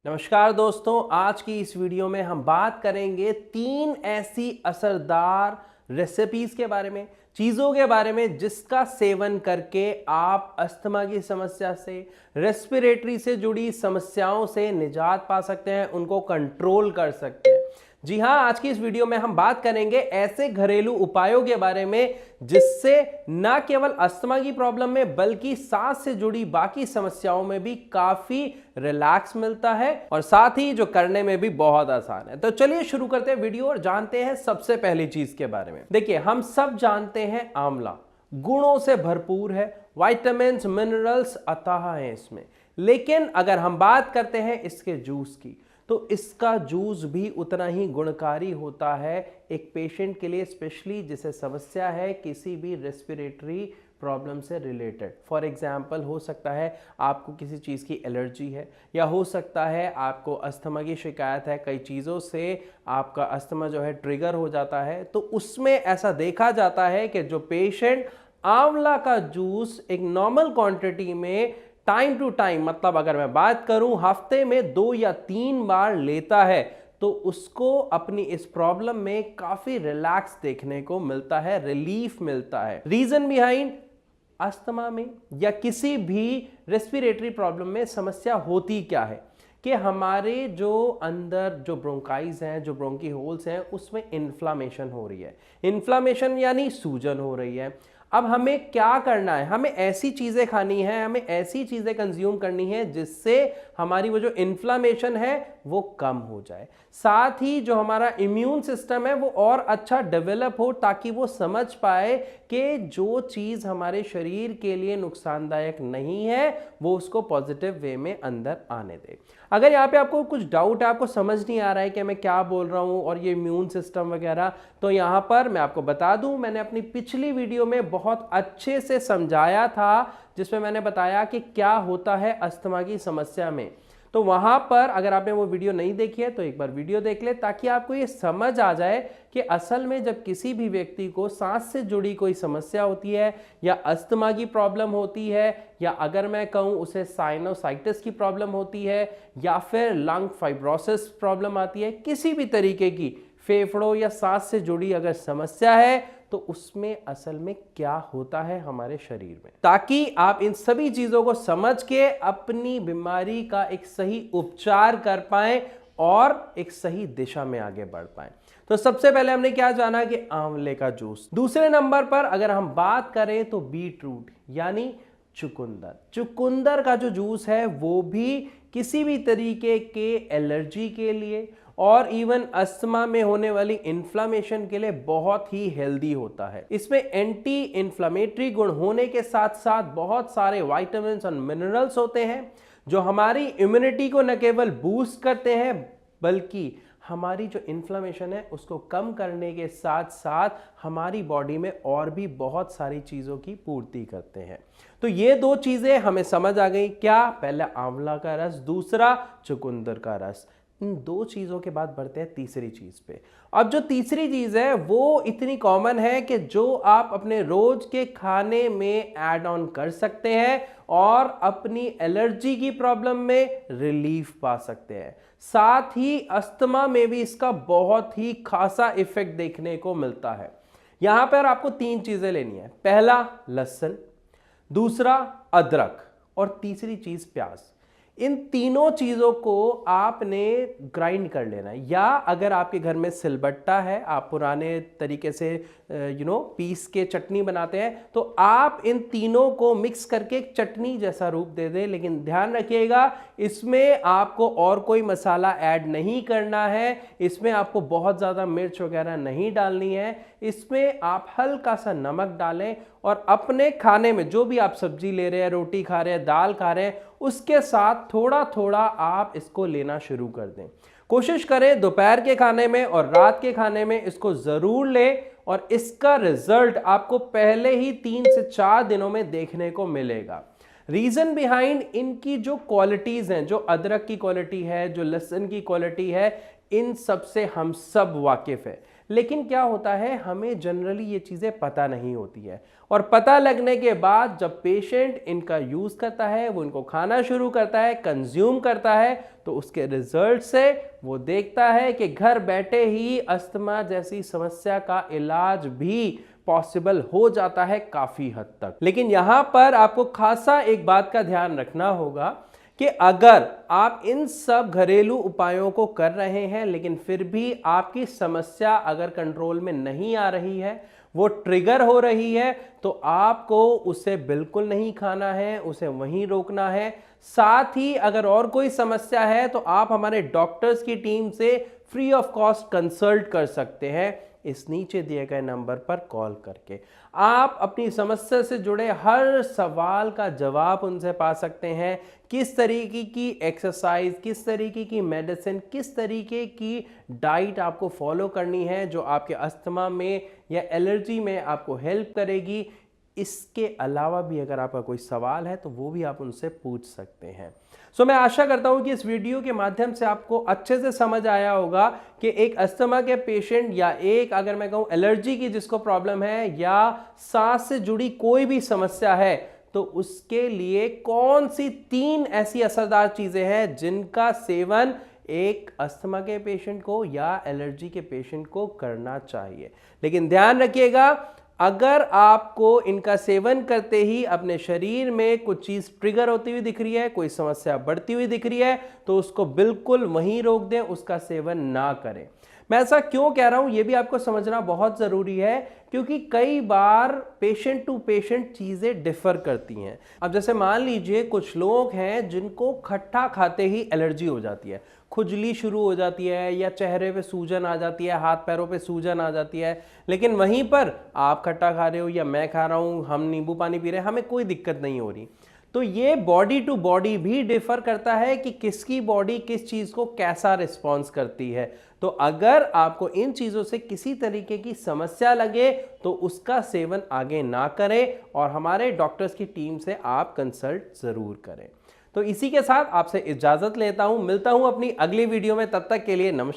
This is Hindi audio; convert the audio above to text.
नमस्कार दोस्तों, आज की इस वीडियो में हम बात करेंगे 3 ऐसी असरदार रेसिपीज के बारे में, चीज़ों के बारे में जिसका सेवन करके आप अस्थमा की समस्या से, रेस्पिरेटरी से जुड़ी समस्याओं से निजात पा सकते हैं, उनको कंट्रोल कर सकते हैं। जी हाँ, आज की इस वीडियो में हम बात करेंगे ऐसे घरेलू उपायों के बारे में जिससे न केवल अस्थमा की प्रॉब्लम में बल्कि सांस से जुड़ी बाकी समस्याओं में भी काफी रिलैक्स मिलता है और साथ ही जो करने में भी बहुत आसान है। तो चलिए शुरू करते हैं वीडियो और जानते हैं सबसे पहली चीज के बारे में। देखिए, हम सब जानते हैं आंवला गुणों से भरपूर है, विटामिन्स मिनरल्स अथाह हैं इसमें। लेकिन अगर हम बात करते हैं इसके जूस की, तो इसका जूस भी उतना ही गुणकारी होता है एक पेशेंट के लिए, स्पेशली जिसे समस्या है किसी भी रेस्पिरेटरी प्रॉब्लम से रिलेटेड। फॉर एग्जाम्पल, हो सकता है आपको किसी चीज़ की एलर्जी है, या हो सकता है आपको अस्थमा की शिकायत है, कई चीज़ों से आपका अस्थमा जो है ट्रिगर हो जाता है। तो उसमें ऐसा देखा जाता है कि जो पेशेंट आंवला का जूस एक नॉर्मल क्वांटिटी में टाइम टू टाइम, मतलब अगर मैं बात करूं हफ्ते में 2 या 3 बार लेता है, तो उसको अपनी इस प्रॉब्लम में काफी रिलैक्स देखने को मिलता है, रिलीफ मिलता है। रीजन बिहाइंड अस्थमा में या किसी भी रेस्पिरेटरी प्रॉब्लम में समस्या होती क्या है कि हमारे जो अंदर जो ब्रोंकाइज हैं, जो ब्रोंकी होल्स हैं, उसमें इन्फ्लामेशन हो रही है। इन्फ्लामेशन यानी सूजन हो रही है। अब हमें क्या करना है? हमें ऐसी चीज़ें खानी है, हमें ऐसी चीज़ें कंज्यूम करनी है जिससे हमारी वो जो इन्फ्लामेशन है वो कम हो जाए, साथ ही जो हमारा इम्यून सिस्टम है वो और अच्छा डेवलप हो, ताकि वो समझ पाए कि जो चीज़ हमारे शरीर के लिए नुकसानदायक नहीं है वो उसको पॉजिटिव वे में अंदर आने दे। अगर यहाँ पे आपको कुछ डाउट है, आपको समझ नहीं आ रहा है कि मैं क्या बोल रहा हूँ और ये इम्यून सिस्टम वगैरह, तो यहाँ पर मैं आपको बता दूँ, मैंने अपनी पिछली वीडियो में बहुत अच्छे से समझाया था, जिसमें मैंने बताया कि क्या होता है अस्थमा की समस्या में। तो वहां पर अगर आपने वो वीडियो नहीं देखी है तो एक बार वीडियो देख ले, ताकि आपको ये समझ आ जाए कि असल में जब किसी भी व्यक्ति को सांस से जुड़ी कोई समस्या होती है, या अस्थमा की प्रॉब्लम होती है, या अगर मैं कहूँ उसे साइनोसाइटिस की प्रॉब्लम होती है, या फिर लंग फाइब्रोसिस प्रॉब्लम आती है, किसी भी तरीके की फेफड़ों या सांस से जुड़ी अगर समस्या है, तो उसमें असल में क्या होता है हमारे शरीर में, ताकि आप इन सभी चीजों को समझ के अपनी बीमारी का एक सही उपचार कर पाएं और एक सही दिशा में आगे बढ़ पाएं। तो सबसे पहले हमने क्या जाना कि आंवले का जूस। दूसरे नंबर पर अगर हम बात करें तो बीट रूट यानी चुकंदर। चुकंदर का जो जूस है वो भी किसी भी तरीके के एलर्जी के लिए और इवन अस्थमा में होने वाली इन्फ्लामेशन के लिए बहुत ही हेल्दी होता है। इसमें एंटी इन्फ्लामेटरी गुण होने के साथ साथ बहुत सारे विटामिन्स और मिनरल्स होते हैं जो हमारी इम्यूनिटी को न केवल बूस्ट करते हैं बल्कि हमारी जो इन्फ्लामेशन है उसको कम करने के साथ साथ हमारी बॉडी में और भी बहुत सारी चीज़ों की पूर्ति करते हैं। तो ये 2 चीज़ें हमें समझ आ गई। क्या? पहला आंवला का रस, दूसरा चुकंदर का रस। इन 2 चीज़ों के बाद बढ़ते हैं तीसरी चीज़ पे। अब जो तीसरी चीज़ है वो इतनी कॉमन है कि जो आप अपने रोज के खाने में ऐड ऑन कर सकते हैं और अपनी एलर्जी की प्रॉब्लम में रिलीफ पा सकते हैं। साथ ही अस्थमा में भी इसका बहुत ही खासा इफेक्ट देखने को मिलता है। यहां पर आपको 3 चीज़ें लेनी है। पहला लहसुन, दूसरा अदरक और तीसरी चीज़ प्याज। इन तीनों चीज़ों को आपने ग्राइंड कर लेना है, या अगर आपके घर में सिलबट्टा है, आप पुराने तरीके से पीस के चटनी बनाते हैं, तो आप इन तीनों को मिक्स करके एक चटनी जैसा रूप दे दें। लेकिन ध्यान रखिएगा, इसमें आपको और कोई मसाला ऐड नहीं करना है, इसमें आपको बहुत ज़्यादा मिर्च वगैरह नहीं डालनी है। इसमें आप हल्का सा नमक डालें और अपने खाने में जो भी आप सब्जी ले रहे हैं, रोटी खा रहे हैं, दाल खा रहे हैं, उसके साथ थोड़ा थोड़ा आप इसको लेना शुरू कर दें। कोशिश करें दोपहर के खाने में और रात के खाने में इसको ज़रूर लें, और इसका रिजल्ट आपको पहले ही 3 से 4 दिनों में देखने को मिलेगा। रीज़न बिहाइंड इनकी जो क्वालिटीज़ हैं, जो अदरक की क्वालिटी है, जो लहसुन की क्वालिटी है, इन सब से हम सब वाकिफ़ है। लेकिन क्या होता है, हमें जनरली ये चीज़ें पता नहीं होती है, और पता लगने के बाद जब पेशेंट इनका यूज़ करता है, वो इनको खाना शुरू करता है, कंज्यूम करता है, तो उसके रिजल्ट से वो देखता है कि घर बैठे ही अस्थमा जैसी समस्या का इलाज भी पॉसिबल हो जाता है काफ़ी हद तक। लेकिन यहाँ पर आपको खासा एक बात का ध्यान रखना होगा कि अगर आप इन सब घरेलू उपायों को कर रहे हैं लेकिन फिर भी आपकी समस्या अगर कंट्रोल में नहीं आ रही है, वो ट्रिगर हो रही है, तो आपको उसे बिल्कुल नहीं खाना है, उसे वहीं रोकना है। साथ ही अगर और कोई समस्या है तो आप हमारे डॉक्टर्स की टीम से फ्री ऑफ कॉस्ट कंसल्ट कर सकते हैं इस नीचे दिए गए नंबर पर कॉल करके। आप अपनी समस्या से जुड़े हर सवाल का जवाब उनसे पा सकते हैं। किस तरीके की एक्सरसाइज, किस तरीके की मेडिसिन, किस तरीके की डाइट आपको फॉलो करनी है जो आपके अस्थमा में या एलर्जी में आपको हेल्प करेगी। इसके अलावा भी अगर आपका कोई सवाल है तो वो भी आप उनसे पूछ सकते हैं। मैं आशा करता हूं कि इस वीडियो के माध्यम से आपको अच्छे से समझ आया होगा कि एक अस्थमा के पेशेंट या एक अगर मैं कहूं एलर्जी की जिसको प्रॉब्लम है या सांस से जुड़ी कोई भी समस्या है, तो उसके लिए कौन सी 3 ऐसी असरदार चीजें हैं जिनका सेवन एक अस्थमा के पेशेंट को या एलर्जी के पेशेंट को करना चाहिए। लेकिन ध्यान रखिएगा, अगर आपको इनका सेवन करते ही अपने शरीर में कुछ चीज ट्रिगर होती हुई दिख रही है, कोई समस्या बढ़ती हुई दिख रही है, तो उसको बिल्कुल वहीं रोक दें, उसका सेवन ना करें। मैं ऐसा क्यों कह रहा हूं ये भी आपको समझना बहुत जरूरी है, क्योंकि कई बार पेशेंट टू पेशेंट चीजें डिफर करती हैं। अब जैसे मान लीजिए कुछ लोग हैं जिनको खट्टा खाते ही एलर्जी हो जाती है, खुजली शुरू हो जाती है या चेहरे पे सूजन आ जाती है, हाथ पैरों पे सूजन आ जाती है, लेकिन वहीं पर आप खट्टा खा रहे हो या मैं खा रहा हूं, हम नींबू पानी पी रहे हैं, हमें कोई दिक्कत नहीं हो रही। तो ये बॉडी टू बॉडी भी डिफर करता है कि किसकी बॉडी किस चीज को कैसा रिस्पॉन्स करती है। तो अगर आपको इन चीजों से किसी तरीके की समस्या लगे तो उसका सेवन आगे ना करें और हमारे डॉक्टर्स की टीम से आप कंसल्ट जरूर करें। तो इसी के साथ आपसे इजाजत लेता हूं, मिलता हूं अपनी अगली वीडियो में, तब तक के लिए नमस्कार।